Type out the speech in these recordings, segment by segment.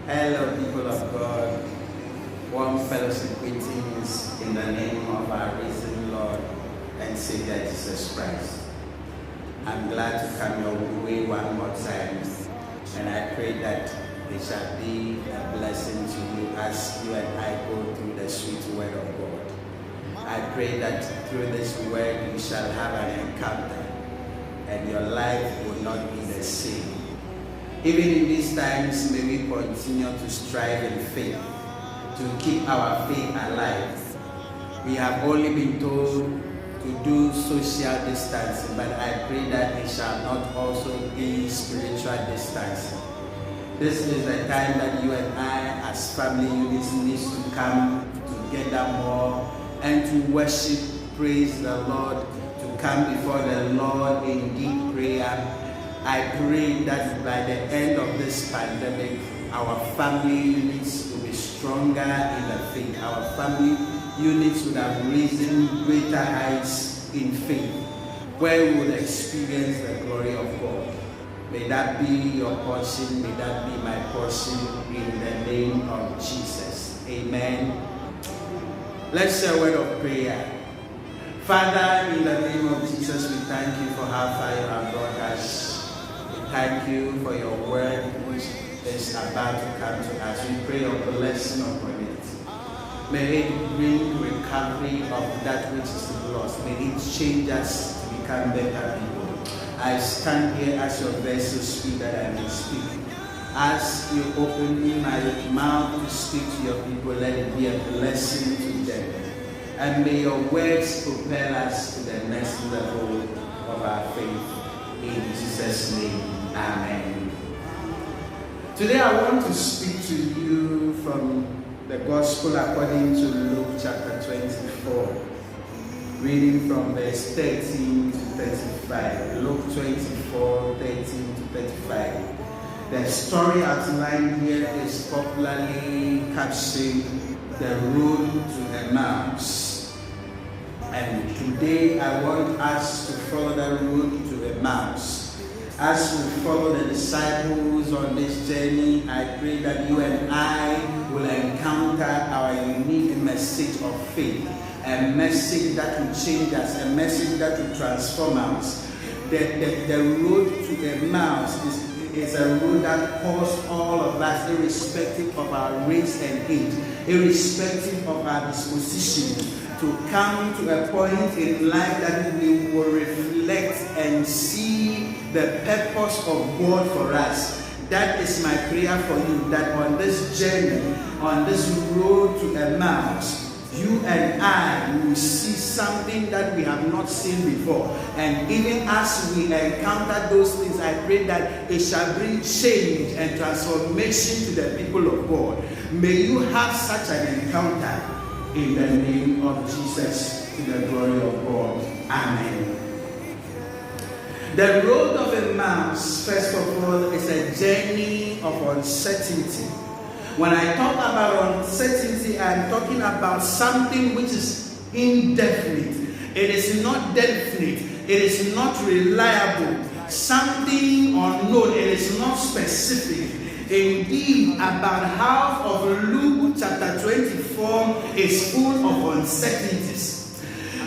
Hello, people of God. Warm fellowship greetings in the name of our risen Lord and Savior Jesus Christ. I'm glad to come your way one more time, and I pray that it shall be a blessing to you as you and I go through the sweet word of God. I pray that through this word you shall have an encounter and your life will not be the same. Even in these times, may we continue to strive in faith, to keep our faith alive. We have only been told to do social distancing, but I pray that it shall not also be spiritual distancing. This is the time that you and I as family units need to come together more and to worship, praise the Lord, to come before the Lord in deep prayer. I pray that by the end of this pandemic, our family units will be stronger in the faith. Our family units would have risen greater heights in faith, where we will experience the glory of God. May that be your portion. May that be my portion in the name of Jesus. Amen. Let's say a word of prayer. Father, in the name of Jesus, we thank you for how far you have brought us. Thank you for your word which is about to come to us. We pray your blessing upon it. May it bring recovery of that which is lost. May it change us to become better people. I stand here as your vessel, speak that I may speak. As you open my mouth to speak to your people, let it be a blessing to them. And may your words propel us to the next level of our faith. In Jesus' name, amen. Today I want to speak to you from the Gospel according to Luke chapter 24, reading from verse 13 to 35. Luke 24, 13 to 35. The story outlined here is popularly captioned The Road to Emmaus. And today I want us to follow the road to Emmaus. As we follow the disciples on this journey, I pray that you and I will encounter our unique message of faith, a message that will change us, a message that will transform us. The road to Emmaus is a road that calls all of us, irrespective of our race and age, irrespective of our disposition, to come to a point in life that we will reflect and see the purpose of God for us. That is my prayer for you, that on this journey, on this road to Emmaus, you and I will see something that we have not seen before. And even as we encounter those things, I pray that it shall bring change and transformation to the people of God. May you have such an encounter in the name of Jesus, to the glory of God. Amen. The road of Emmaus, first of all, is a journey of uncertainty. When I talk about uncertainty, I'm talking about something which is indefinite. It is not definite. It is not reliable. Something unknown. It is not specific. Indeed, about half of Luke chapter 24 is full of uncertainties.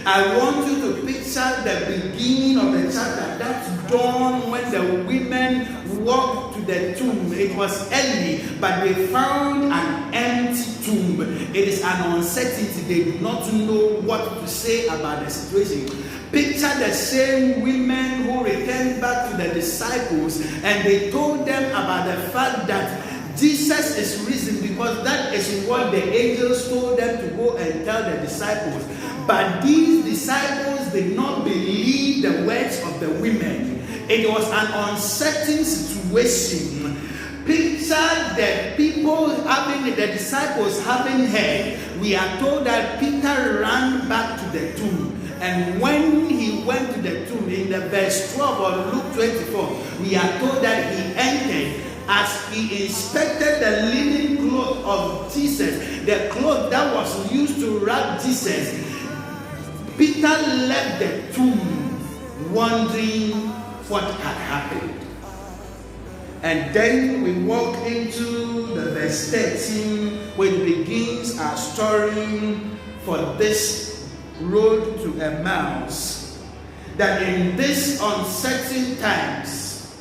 I want you to picture the beginning of the chapter, that dawn when the women walked to the tomb. It was early, but they found an empty tomb. It is an uncertainty. They did not know what to say about the situation. Picture the same women who returned back to the disciples and they told them about the fact that Jesus is risen, because that is what the angels told them to go and tell the disciples. But these disciples did not believe the words of the women. It was an uncertain situation. Picture the people the disciples having heard. We are told that Peter ran back to the tomb. And when he went to the tomb, in the verse 12 of Luke 24, we are told that he entered. As he inspected the linen cloth of Jesus, the cloth that was used to wrap Jesus, Peter left the tomb wondering what had happened. And then we walk into the verse verse 13, which begins our story for this road to Emmaus, that in these uncertain times,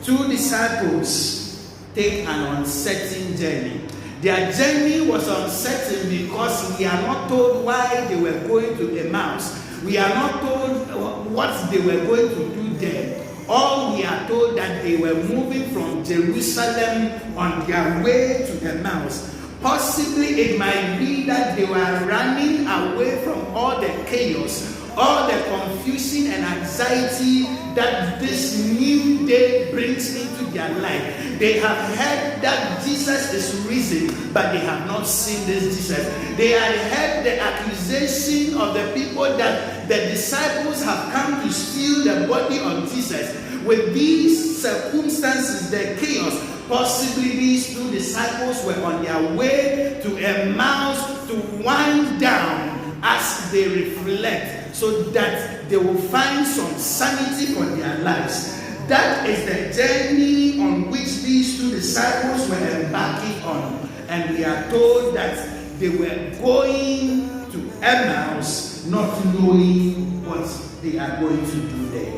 two disciples take an uncertain journey. Their journey was uncertain because we are not told why they were going to Emmaus. We are not told what they were going to do there. All we are told that they were moving from Jerusalem on their way to Emmaus. Possibly it might be that they were running away from all the chaos, all the confusion and anxiety that this new day brings into their life. They have heard that Jesus is risen, but they have not seen this Jesus. They had heard the accusation of the people that the disciples have come to steal the body of Jesus. With these circumstances, the chaos, possibly these two disciples were on their way to Emmaus to wind down as they reflect, so that they will find some sanity for their lives. That is the journey on which these two disciples were embarking on. And we are told that they were going to Emmaus, not knowing what they are going to do there.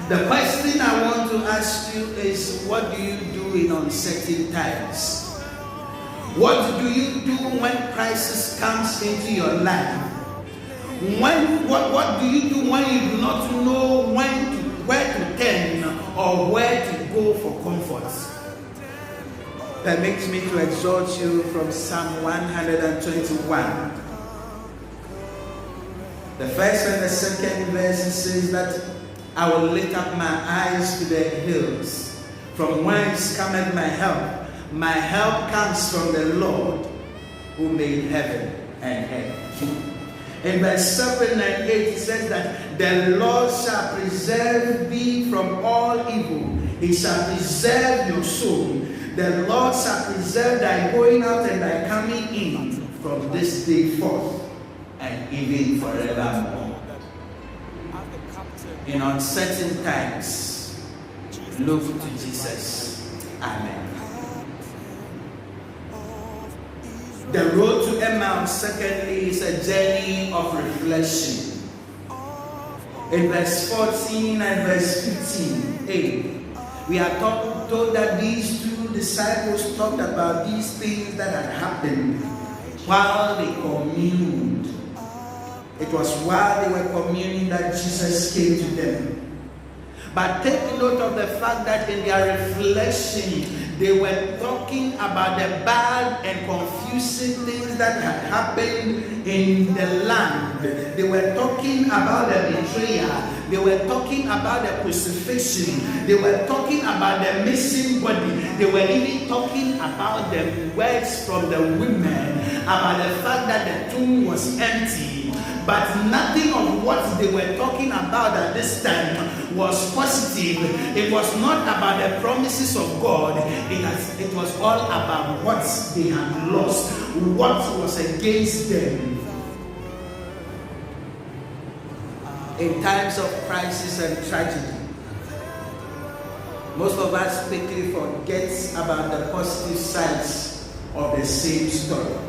The question I want to ask you is, what do you do in uncertain times? What do you do when crisis comes into your life? What do you do when you do not know where to turn or where to go for comfort? Permit me to exhort you from Psalm 121. The first and the second verse says that I will lift up my eyes to the hills, from whence cometh my help. My help comes from the Lord who made heaven and earth. In verse 7 and 8 it says that the Lord shall preserve thee from all evil. He shall preserve your soul. The Lord shall preserve thy going out and thy coming in from this day forth and even forevermore. In uncertain times, look to Jesus. Amen. The road to Emmaus, secondly, is a journey of reflection. In verse 14 and verse 15, we are told that these two disciples talked about these things that had happened while they communed. It was while they were communing that Jesus came to them. But take note of the fact that in their reflection, they were talking about the bad and confusing things that had happened in the land. They were talking about the betrayal. They were talking about the crucifixion. They were talking about the missing body. They were even talking about the words from the women, about the fact that the tomb was empty. But nothing of what they were talking about at this time was positive. It was not about the promises of God. It was all about what they had lost, what was against them. In times of crisis and tragedy, most of us quickly forget about the positive sides of the same story.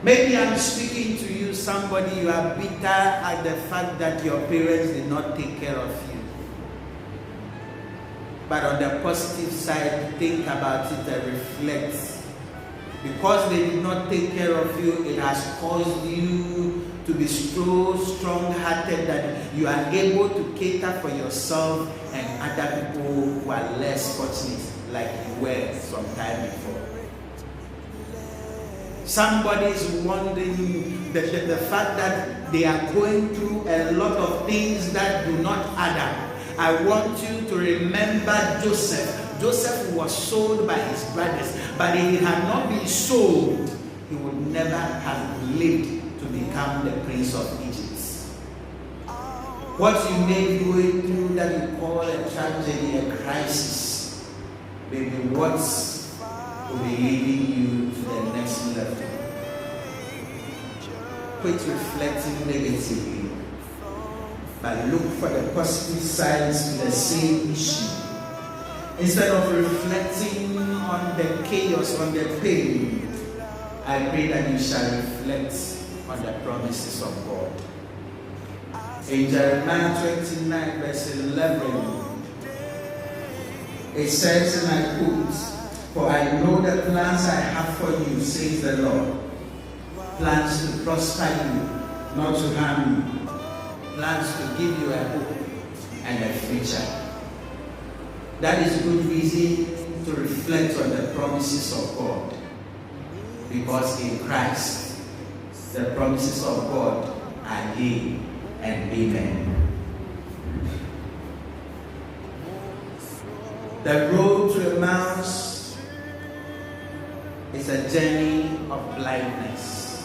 Maybe I'm speaking to you, somebody, you are bitter at the fact that your parents did not take care of you. But on the positive side, think about it and reflect. Because they did not take care of you, it has caused you to be so strong-hearted that you are able to cater for yourself and other people who are less fortunate, like you were some time before. Somebody is wondering the fact that they are going through a lot of things that do not add up. I want you to remember Joseph. Joseph was sold by his brothers, but if he had not been sold, he would never have lived to become the prince of Egypt. What you may be going through that you call a tragedy, a crisis, may be what's will be leading you to the next level. Quit reflecting negatively, but look for the positive sides to the same issue. Instead of reflecting on the chaos, on the pain, I pray that you shall reflect on the promises of God. In Jeremiah 29 verse 11, it says, and I quote, "For I know the plans I have for you, says the Lord, plans to prosper you, not to harm you, plans to give you a hope and a future." That is good reason to reflect on the promises of God, because in Christ, the promises of God are yea and amen. The road to Emmaus is a journey of blindness.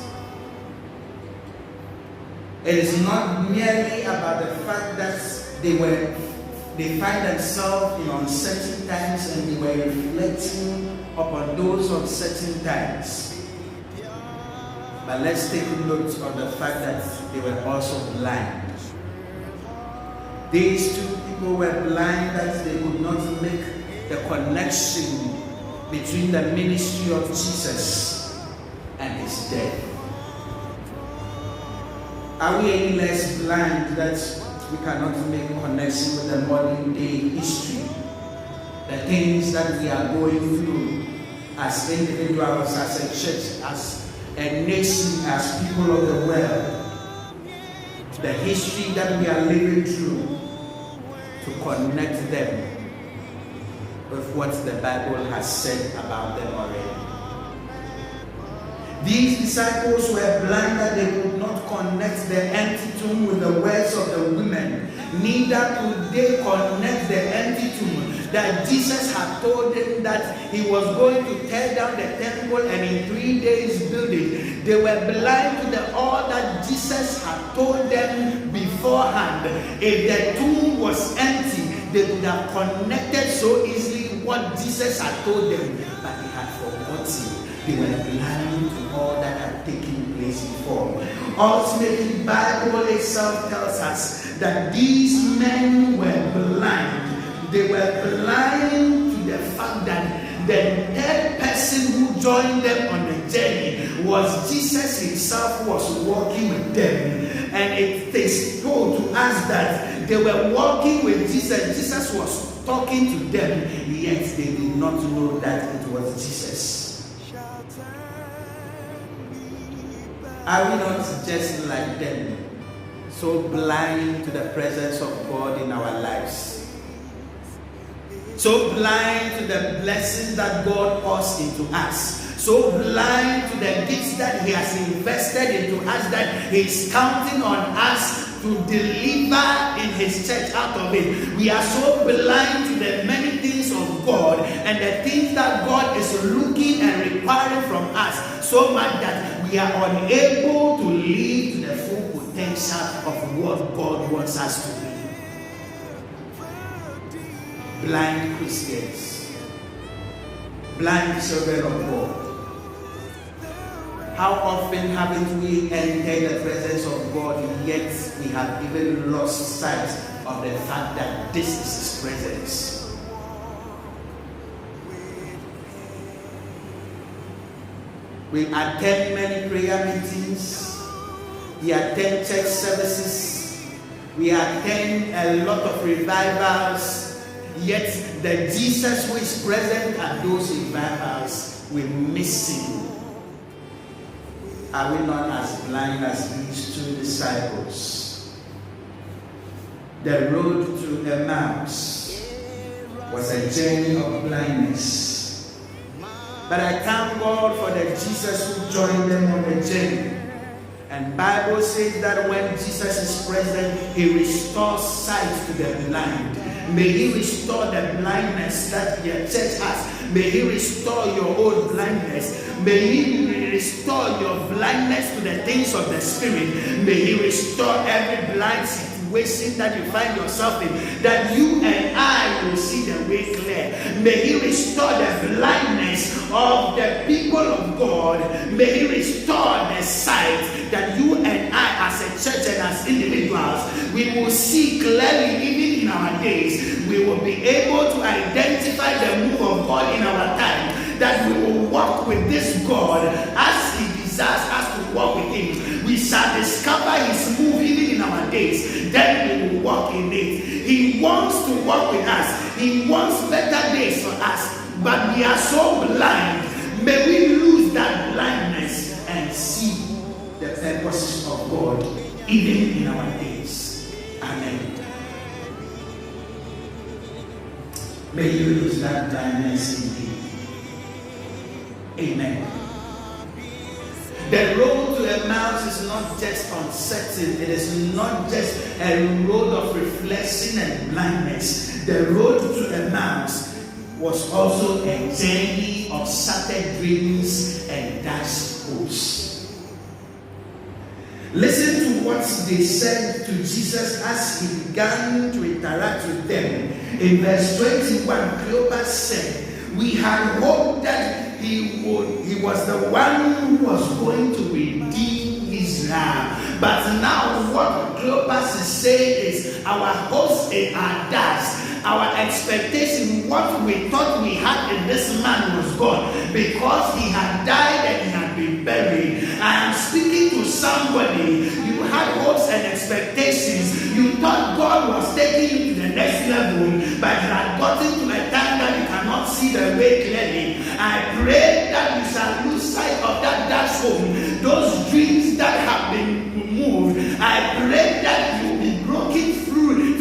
It is not merely about the fact that they find themselves in uncertain times and they were reflecting upon those uncertain times. But let's take a note on the fact that they were also blind. These two people were blind that they could not make the connection between the ministry of Jesus and his death. Are we any less blind that we cannot make a connection with the modern day history? The things that we are going through as individuals, as a church, as a nation, as people of the world. The history that we are living through, to connect them with what the Bible has said about them already. These disciples were blind that they could not connect the empty tomb with the words of the women. Neither could they connect the empty tomb that Jesus had told them that he was going to tear down the temple and in 3 days build it. They were blind to all that Jesus had told them beforehand. If the tomb was empty, they would have connected so easily what Jesus had told them, but they had forgotten. They were blind to all that had taken place before. Ultimately, the Bible itself tells us that these men were blind. They were blind to the fact that the third person who joined them on the journey was Jesus himself, who was walking with them. And it is told to us that they were walking with Jesus. Jesus was talking to them, yet they did not know that it was Jesus. Are we not just like them, so blind to the presence of God in our lives? So blind to the blessings that God pours into us. So blind to the gifts that he has invested into us, that he is counting on us to deliver in his church out of it. We are so blind to the many things of God and the things that God is looking and requiring from us, so much that we are unable to live to the full potential of what God wants us to be. Blind Christians, blind children of God. How often haven't we entered the presence of God, yet we have even lost sight of the fact that this is his presence? We attend many prayer meetings, we attend church services, we attend a lot of revivals, yet the Jesus who is present at those revivals, we miss him. Are we not as blind as these two disciples? The road to Emmaus was a journey of blindness. But I thank God for the Jesus who joined them on the journey. And Bible says that when Jesus is present, he restores sight to the blind. May he restore the blindness that your church has. May he restore your own blindness. May he restore your blindness to the things of the Spirit. May he restore every blind situation that you find yourself in, that you and I will see the way clear. May he restore the blindness of the people of God. May he restore the sight that you and I as a church and as individuals, we will see clearly even in our days, we will be able to identify the move of God in our time, that we will walk with this God as He desires us to walk with Him. We shall discover His move even in our days, then we will walk in it. He wants to walk with us. He wants better days for us, but we are so blind. May we lose that blindness and see the purposes of God even in our days. Amen. May you lose that blindness indeed. Amen. The road to Emmaus is not just uncertain. It is not just a road of reflection and blindness. The road to Emmaus was also a journey of shattered dreams and dashed hopes. Listen to what they said to Jesus as He began to interact with them. In verse 21, Cleopas said, "We had hoped that he was the one who was going to redeem Israel. But now what Cleopas is saying is, our hopes are dashed. Our expectation, what we thought we had in this man was gone, because he had died and he had been buried." I am speaking to somebody. You had hopes and expectations. You thought God was taking you to the next level, but you had gotten to a time that you cannot see the way clearly. I pray that you shall lose sight of that home, those dreams that have been removed. I pray that you will be broken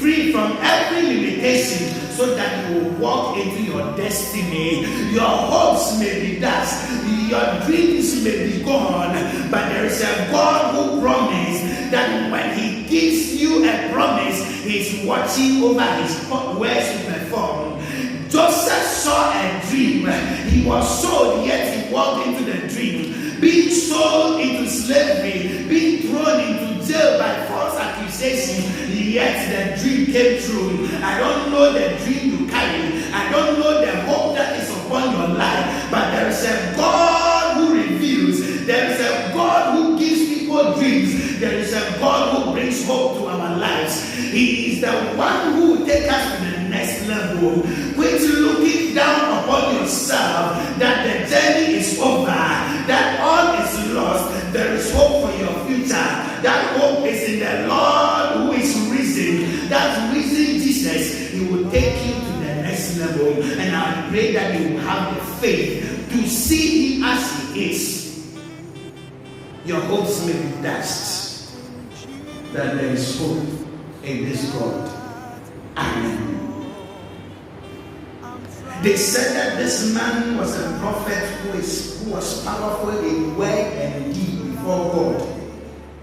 free from every limitation, so that you will walk into your destiny. Your hopes may be dashed, your dreams may be gone, but there is a God who promised that when He gives you a promise, He's watching over His words to perform. Joseph saw a dream. He was sold, yet he walked into the dream. Being sold into slavery, being thrown into jail by false accusation, yet the dream came true. I don't know the dream you carry. I don't know the hope that is upon your life, but there is a God who reveals. There is a God who gives people dreams. There is a God who brings hope to our lives. He is the one who will take us to the next level. Quit looking down upon yourself that the journey is over, that all is lost. There is hope for your future. That hope is in the Lord who is risen. That risen Jesus, He will take you to the next level. And I pray that you will have the faith to see Him as He is. Your hopes may be dashed, that there is hope in this God. Amen. They said that this man was a prophet who was powerful in word and deed before God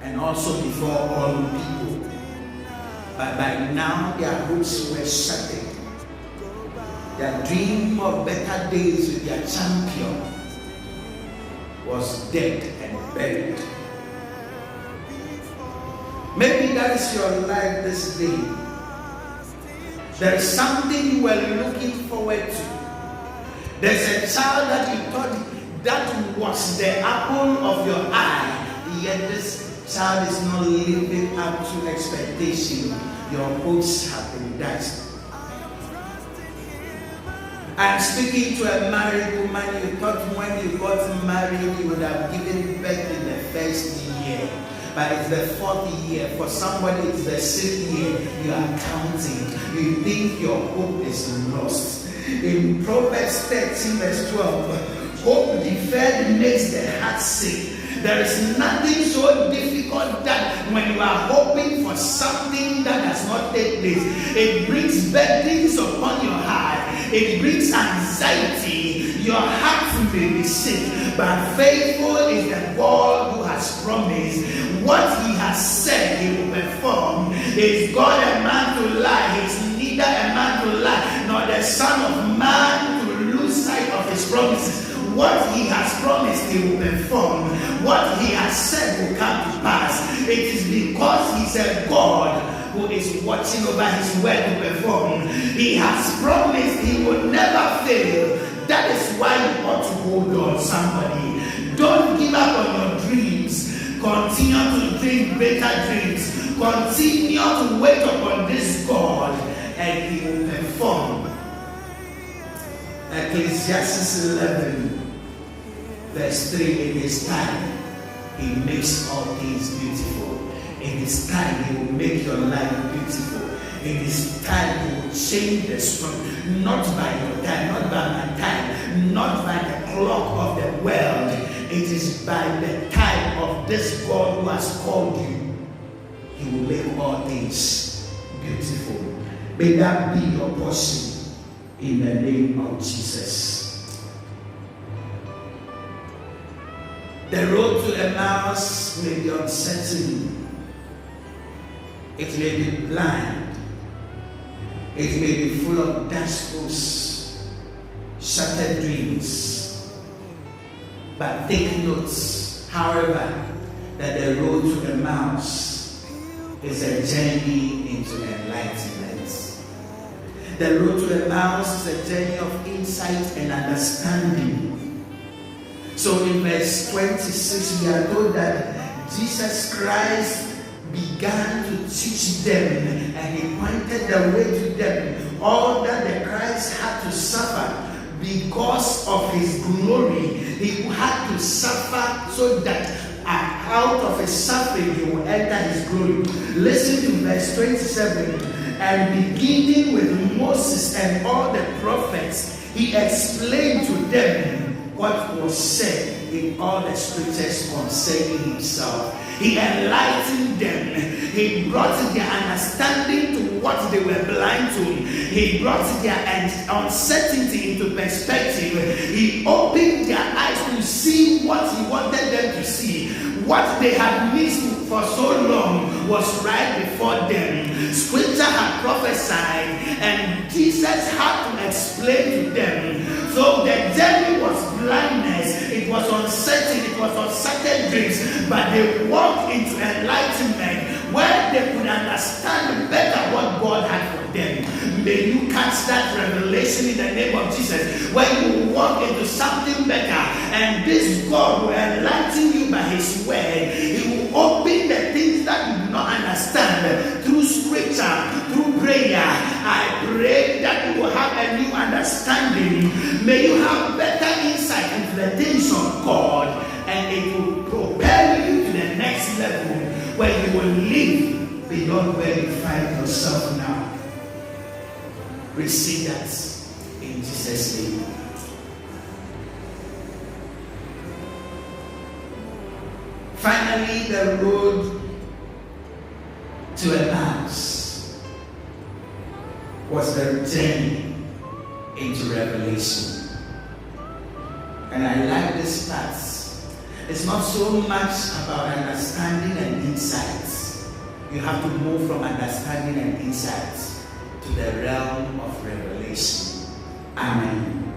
and also before all people. But by now their hopes were shattered. Their dream of better days with their champion was dead and buried. Maybe that is your life this day. There is something you were looking forward to. There's a child that you thought that was the apple of your eye, yet this child is not living up to expectation. Your hopes have been dashed. I'm speaking to a married woman. You thought when you got married you would have given birth in the first year, but it's the fourth year. For somebody it's the sixth year. You are counting. You think your hope is lost. In Proverbs 13 verse 12, hope deferred makes the heart sick. There is nothing so difficult that when you are hoping for something that does not take place, it brings burdens upon your heart. It brings anxiety. Your heart may be sick, but faithful is the God who has promised. What He has said He will perform. Is God a man to lie? He is neither a man to lie, nor the son of man to lose sight of His promises. What He has promised He will perform. What He has said will come to pass. It is because He's a God who is watching over His word to perform. He has promised He will never fail. That is why you ought to hold on, somebody. Don't give up on your dreams. Continue to dream greater dreams. Continue to wait upon this God. and he will perform. Ecclesiastes 11, verse 3, in his time, he makes all things beautiful. In his time, he will make your life beautiful. In his time, he will change the storm. Not by your time, not by my time, not by the clock of the world. It is by the time of this God who has called you. He will make all things beautiful. May that be your portion in the name of Jesus. The road to Emmaus may be uncertain. It may be blind. It may be full of dashboards, shattered dreams. But take notes, however, that the road to Emmaus is a journey into enlightenment. The road to Emmaus is a journey of insight and understanding. So in verse 26, we are told that Jesus Christ began to teach them, and he pointed the way to them. All that the Christ had to suffer because of his glory, he had to suffer so that out of his suffering he will enter his glory. Listen to verse 27. And beginning with Moses and all the prophets, he explained to them what was said in all the scriptures concerning himself. He enlightened them. He brought their understanding to what they were blind to. He brought their uncertainty into perspective. He opened their eyes to see what he wanted them to see. What they had missed for so long was right before them. Scripture had prophesied, and Jesus had to explain to them. So the journey was blindness, it was uncertain, it was uncertain dreams, but they walked into enlightenment where they could understand better what God had for them. May you catch that revelation in the name of Jesus, where you walk into something better, and this God will enlighten you by his word. He will open the things that you do not understand through scripture, through prayer. I pray that you will have a new understanding. May you have better insight into the things of God, and it will propel you to the next level where you will live beyond where you find yourself now. Receive that in Jesus' name. Finally, the road to Emmaus was the journey into revelation. And I like this part. It's not so much about understanding and insights. You have to move from understanding and insights to the realm of revelation. Amen.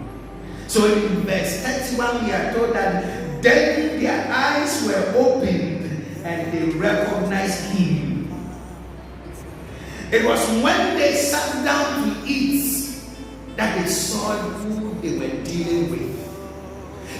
So in verse 31, we are told that then their eyes were opened and they recognized him. It was when they sat down to eat that they saw who they were dealing with.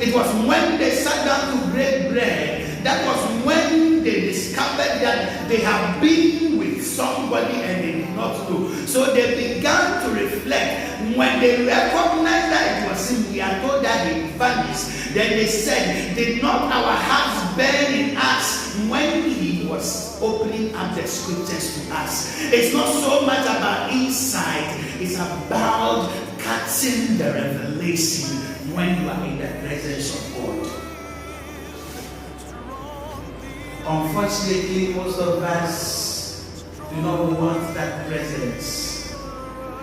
It was when they sat down to break bread, that was when they discovered that they have been with somebody and they did not know. So they began to reflect. When they recognized that it was him, we are told that he vanished. Then they said, did not our hearts burn in us when he was opening up the scriptures to us? It's not so much about insight, it's about catching the revelation when you are in the presence of God. Unfortunately, most of us do not want that presence.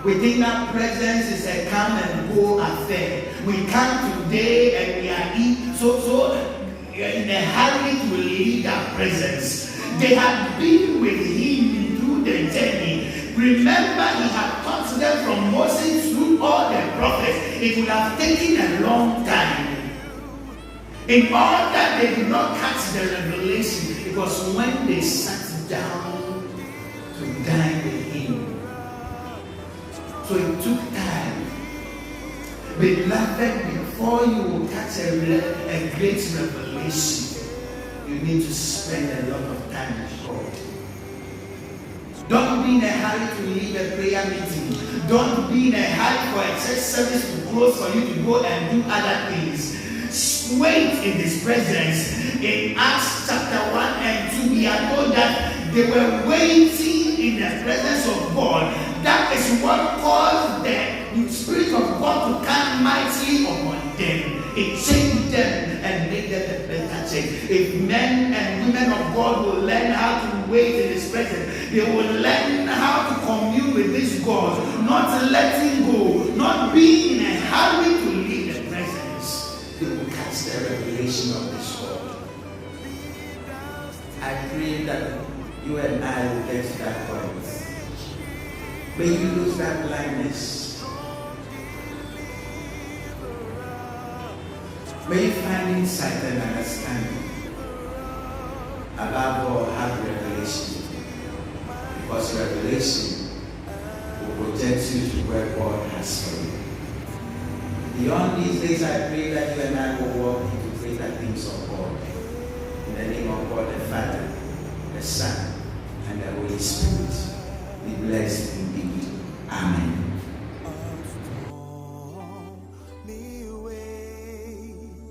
We think that presence is a come and go affair. We come today and we are so in a hurry to leave that presence. They had been with him through the journey. Remember, he had taught them from Moses through all the prophets. It would have taken a long time. In all that they did not catch the revelation, it was when they sat down to dine with him. So it took time. Beloved, before you will catch a great revelation, you need to spend a lot of time with God. Don't be in a hurry to leave a prayer meeting. Don't be in a hurry for a church service to close for you to go and do other things. Wait in His presence. In Acts chapter 1 and 2, we are told that they were waiting in the presence of God. That is what caused the Spirit of God to come mightily upon them. It changed them and made them a better church. If men and women of God will learn how to wait in His presence, they will learn how to commune with this God, not letting go, not being in a hurry to leave the presence. They will catch the revelation of this God. I pray that you and I will get to that point. May you lose that blindness. May you find insight and understanding. Above all, have revelation. Because revelation will protect you to where God has for you. Beyond these days, I pray that you and I will walk into greater things of God. In the name of God, the Father, the Son, and the Holy Spirit. Be blessed indeed. Amen.